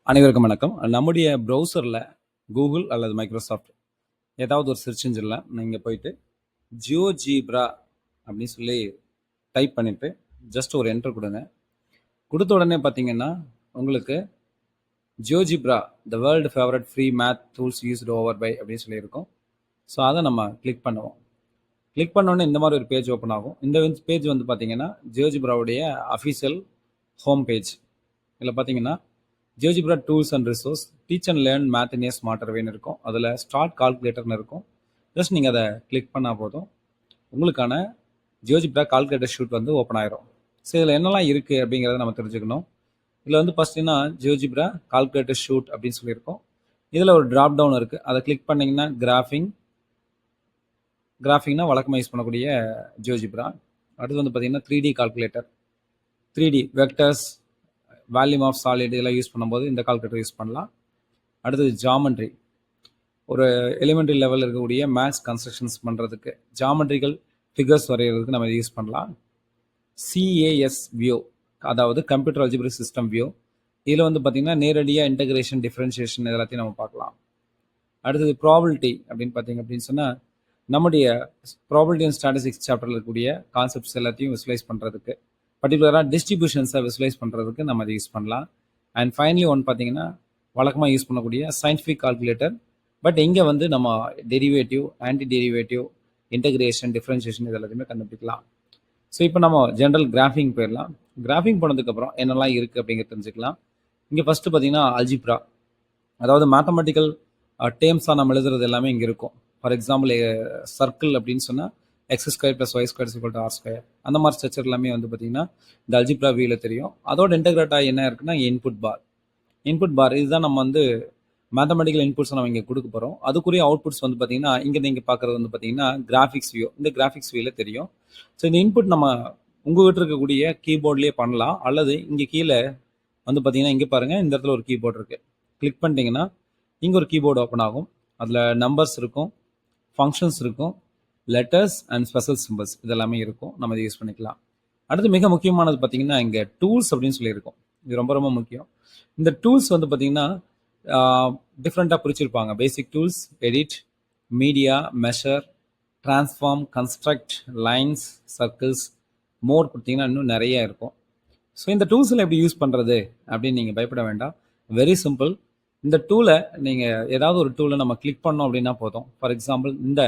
அனைவருக்கும் வணக்கம். நம்முடைய ப்ரௌசரில் கூகுள் அல்லது மைக்ரோசாஃப்ட் ஏதாவது ஒரு சர்ச் இன்ஜினில் நீங்கள் போயிட்டு ஜியோஜீப்ரா அப்படின்னு சொல்லி டைப் பண்ணிவிட்டு ஜஸ்ட் ஒரு என்டர் கொடுங்க. கொடுத்த உடனே பார்த்தீங்கன்னா உங்களுக்கு GeoGebra the world favourite free math tools used over by அப்படின்னு சொல்லியிருக்கோம். ஸோ அதை நம்ம கிளிக் பண்ணுவோம். கிளிக் பண்ணோடனே இந்த மாதிரி ஒரு பேஜ் ஓப்பன் ஆகும். இந்த பேஜ் வந்து பார்த்தீங்கன்னா ஜியோஜீப்ராவுடைய அஃபிஷியல் ஹோம் பேஜ். இதில் பார்த்தீங்கன்னா GeoGebra tools and resource teach and learn math in a smarter வேன்னு இருக்கும். அதில் ஸ்டார்ட் கால்குலேட்டர்னு இருக்கும். ஜஸ்ட் நீங்கள் அதை கிளிக் பண்ணால் போதும், உங்களுக்கான ஜியோஜிப்ரா கால்குலேட்டர் ஷூட் வந்து ஓப்பன் ஆயிரும். ஸோ இதில் என்னெல்லாம் இருக்குது அப்படிங்கிறத நம்ம தெரிஞ்சுக்கணும். இதில் வந்து ஃபஸ்ட்டுன்னா ஜியோஜிப்ரா கால்குலேட்டர் ஷூட் அப்படின்னு சொல்லியிருக்கோம். இதில் ஒரு ட்ராப் டவுன் இருக்குது. அதை கிளிக் பண்ணிங்கன்னா கிராஃபிங்னா வழக்கமாக யூஸ் பண்ணக்கூடிய ஜியோஜிப்ரா. அடுத்து வந்து பார்த்தீங்கன்னா 3D calculator, 3D vectors, volume of solid இதெல்லாம் யூஸ் பண்ணும்போது இந்த கால்குலேட்டர் யூஸ் பண்ணலாம். அடுத்தது ஜாமெண்ட்ரி, ஒரு எலிமெண்ட்ரி லெவலில் இருக்கக்கூடிய மேத்ஸ் கன்ஸ்ட்ரக்ஷன்ஸ் பண்ணுறதுக்கு ஜாமெண்ட்ரிக்கல் ஃபிகர்ஸ் வரைகிறதுக்கு நம்ம யூஸ் பண்ணலாம். சிஏஎஸ் வியூ, அதாவது கம்ப்யூட்டர் அல்ஜிப்ரிக் சிஸ்டம் வியூ. இதில் வந்து பார்த்திங்கன்னா நேரடியாக இன்டகிரேஷன், டிஃப்ரென்ஷியேஷன் எல்லாத்தையும் நம்ம பார்க்கலாம். அடுத்தது ப்ராபிலிட்டி அப்படின்னு சொன்னால் நம்முடைய ப்ராபிலிட்டி அண்ட் ஸ்டாட்டிஸ்டிக்ஸ் சாப்டரில் இருக்கக்கூடிய கான்செப்ட்ஸ் எல்லாத்தையும் விசுவலைஸ் பண்ணுறதுக்கு, பர்டிகுலராக டிஸ்ட்ரிபியூஷன்ஸை விசுவலைஸ் பண்ணுறதுக்கு நம்ம அதை யூஸ் பண்ணலாம். அண்ட் ஃபைனலி ஒன்று பார்த்தீங்கன்னா வழக்கமாக யூஸ் பண்ணக்கூடிய சயின்டிஃபிக் கால்குலேட்டர். பட் இங்கே வந்து நம்ம derivative, anti derivative, integration, differentiation இது எல்லாத்தையுமே கண்டுபிடிக்கலாம். ஸோ இப்போ நம்ம ஜென்ரல் கிராஃபிங் போயிடலாம். கிராஃபிங் போனதுக்கப்புறம் என்னெல்லாம் இருக்குது அப்படிங்கிறது தெரிஞ்சுக்கலாம். இங்கே ஃபஸ்ட்டு பார்த்தீங்கன்னா அல்ஜிப்ரா, அதாவது மேத்தமெட்டிக்கல் டேர்ம்ஸாக நம்ம எழுதுறது எல்லாமே இங்கே இருக்கும். ஃபார் எக்ஸாம்பிள் சர்க்கிள் அப்படின்னு சொன்னால் x square plus y square equal to r square, அந்த மாதிரி ஸ்ட்ரக்சர் எல்லாமே வந்து பார்த்தீங்கன்னா இந்த அல்ஜிப்ரா வியூவில் தெரியும். அதோட இன்டெகிரேட்டாக என்ன இருக்குன்னா இன்புட் பார் இதுதான் நம்ம வந்து மேத்தமெட்டிக்கல் இன்புட்ஸ் நம்ம இங்கே கொடுக்க போகிறோம். அதுக்குரிய அவுட்புட்ஸ் வந்து பார்த்தீங்கன்னா இங்கே நீங்கள் பார்க்குறது வந்து பார்த்தீங்கன்னா கிராஃபிக்ஸ் வியூ. இந்த கிராஃபிக்ஸ் வியூவில் தெரியும். ஸோ இந்த இன்புட் நம்ம உங்கள்கிட்ட இருக்கக்கூடிய கீபோர்ட்லேயே பண்ணலாம், அல்லது இங்கே கீழே வந்து பார்த்தீங்கன்னா இங்கே பாருங்கள், இந்த இடத்துல ஒரு கீபோர்டு இருக்குது. கிளிக் பண்ணிட்டீங்கன்னா இங்கே ஒரு கீபோர்டு ஓப்பன் ஆகும். அதில் நம்பர்ஸ் இருக்கும், ஃபங்க்ஷன்ஸ் இருக்கும், லெட்டர்ஸ் அண்ட் ஸ்பெஷல் சிம்பிள்ஸ் இதெல்லாமே இருக்கும். நம்ம இதை யூஸ் பண்ணிக்கலாம். அடுத்து மிக முக்கியமானது பார்த்தீங்கன்னா இங்கே டூல்ஸ் அப்படின்னு சொல்லியிருக்கோம். இது ரொம்ப ரொம்ப முக்கியம். இந்த டூல்ஸ் வந்து பார்த்தீங்கன்னா டிஃப்ரெண்ட்டாக பிரிச்சிருப்பாங்க. Basic tools, edit, media, measure, transform, construct, lines, circles, more கொடுத்தீங்கன்னா இன்னும் நிறைய இருக்கும். ஸோ இந்த டூல்ஸில் எப்படி யூஸ் பண்ணுறது அப்படின்னு நீங்கள் பயப்பட வேண்டாம். Very simple. இந்த டூலை நீங்கள் ஏதாவது ஒரு டூலை நம்ம கிளிக் பண்ணோம் அப்படின்னா போதும். ஃபார் எக்ஸாம்பிள் இந்த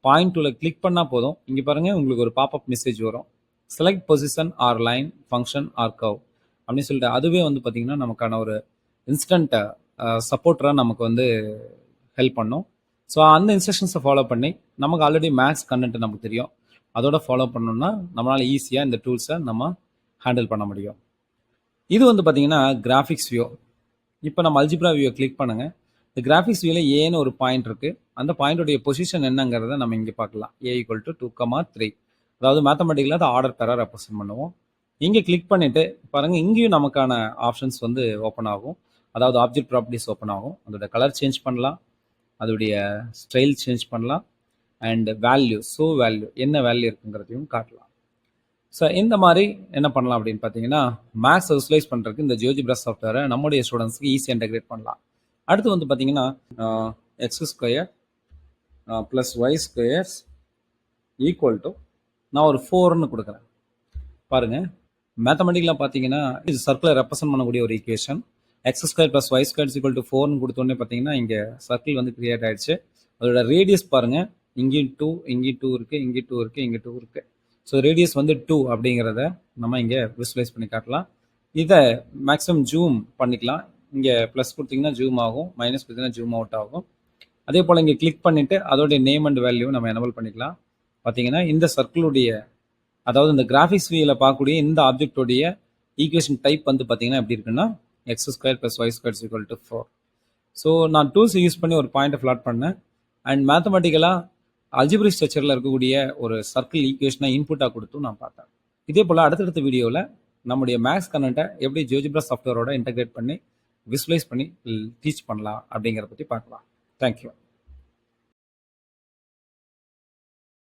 பாயிண்ட் டூலை கிளிக் பண்ணால் போதும். இங்கே பாருங்கள், உங்களுக்கு ஒரு பாப்அப் மெசேஜ் வரும். Select position or line, function or curve அப்படின்னு சொல்லிட்டு அதுவே வந்து பார்த்திங்கன்னா நமக்கான ஒரு இன்ஸ்டன்ட் சப்போர்ட்டராக நமக்கு வந்து ஹெல்ப் பண்ணும். ஸோ அந்த இன்ஸ்ட்ரக்ஷன்ஸை ஃபாலோ பண்ணி நமக்கு ஆல்ரெடி மேத்ஸ் கண்டென்ட் நமக்கு தெரியும், அதோட ஃபாலோ பண்ணோம்னா நம்மளால் ஈஸியாக இந்த டூல்ஸை நம்ம ஹேண்டில் பண்ண முடியும். இது வந்து பார்த்திங்கன்னா கிராஃபிக்ஸ் வியூ. இப்போ நம்ம அல்ஜிப்ரா வியூவை கிளிக் பண்ணுங்கள். இந்த கிராஃபிக்ஸ் வியூவில் ஏன்னு ஒரு பாயிண்ட் இருக்குது. அந்த பாயிண்டோடைய பொசிஷன் என்னங்கிறத நம்ம இங்கே பார்க்கலாம். A = 2,3, அதாவது மேத்தமெட்டிக்கலாக அதை ஆர்டர் பேராக ரெப்ரசென்ட் பண்ணுவோம். இங்கே கிளிக் பண்ணிவிட்டு பாருங்கள், இங்கேயும் நமக்கான ஆப்ஷன்ஸ் வந்து ஓப்பன் ஆகும். அதாவது ஆப்ஜெக்ட் ப்ராப்பர்ட்டிஸ் ஓப்பன் ஆகும். அதோட கலர் சேஞ்ச் பண்ணலாம், அதோடைய ஸ்டைல் சேஞ்ச் பண்ணலாம், அண்ட் வேல்யூ, வேல்யூ என்ன வேல்யூ இருக்குங்கிறதையும் காட்டலாம். ஸோ இந்த மாதிரி என்ன பண்ணலாம் அப்படின்னு பார்த்தீங்கன்னா மேத்ஸ் விசுவலைஸ் பண்ணுறதுக்கு இந்த ஜியோஜிப்ரா சாஃப்ட்வேரை நம்முடைய ஸ்டூடெண்ட்ஸ்க்கு ஈஸியாக இன்டெகிரேட் பண்ணலாம். அடுத்து வந்து பார்த்தீங்கன்னா x square plus y squares equal to நான் ஒரு 4ன்னு கொடுக்குறேன். பாருங்கள், மேத்தமெட்டிக்கலாக பார்த்தீங்கன்னா இது சர்க்கிளை ரெப்ரசென்ட் பண்ணக்கூடிய ஒரு equation. X square plus y square equal to 4ன்னு கொடுத்தோடனே பார்த்தீங்கன்னா இங்கே சர்க்கிள் வந்து கிரியேட் ஆகிடுச்சு. அதோட ரேடியஸ் பாருங்கள், இங்கேயும் 2, இங்கேயும் 2 இருக்குது, இங்கே 2 இருக்குது, இங்கே 2 இருக்குது. ஸோ ரேடியஸ் வந்து 2 அப்படிங்கிறத நம்ம இங்கே விசுவலைஸ் பண்ணி காட்டலாம். இதை மேக்ஸிமம் ஜூம் பண்ணிக்கலாம். இங்கே ப்ளஸ் கொடுத்தீங்கன்னா ஜூம் ஆகும், மைனஸ் கொடுத்தீங்கன்னா ஜூம் அவுட் ஆகும். அதே போல் இங்கே கிளிக் பண்ணிவிட்டு அதோடைய நேம் அண்ட் வேல்யூ நம்ம எனபிள் பண்ணிக்கலாம். பார்த்தீங்கன்னா இந்த சர்க்கிளுடைய, அதாவது இந்த கிராஃபிக்ஸ் வியூவில் பார்க்கக்கூடிய இந்த ஆப்ஜெக்டோடைய ஈக்குவேஷன் டைப் வந்து பார்த்தீங்கன்னா எப்படி இருக்குன்னா x square plus y square equal to 4. So நான் டூல்ஸ் யூஸ் பண்ணி ஒரு பாயிண்ட்டை ஃப்ளாட் பண்ணேன். அண்ட் மேத்தமெட்டிக்கலாக அல்ஜிப்ரிக் ஸ்ட்ரக்சரில் இருக்கக்கூடிய ஒரு சர்க்கிள் ஈக்குவேஷனை இன்புட்டாக கொடுத்து நான் பார்த்தேன். இதே போல் அடுத்தடுத்த வீடியோவில் நம்முடைய மேத்ஸ் கண்டென்ட்டை எப்படி ஜியோஜிப்ரா சாஃப்ட்வேரோட இன்டெகிரேட் பண்ணி விசுவலைஸ் பண்ணி டீச் பண்ணலாம் அப்படிங்கிறத பற்றி பார்க்கலாம். தேங்க்யூ.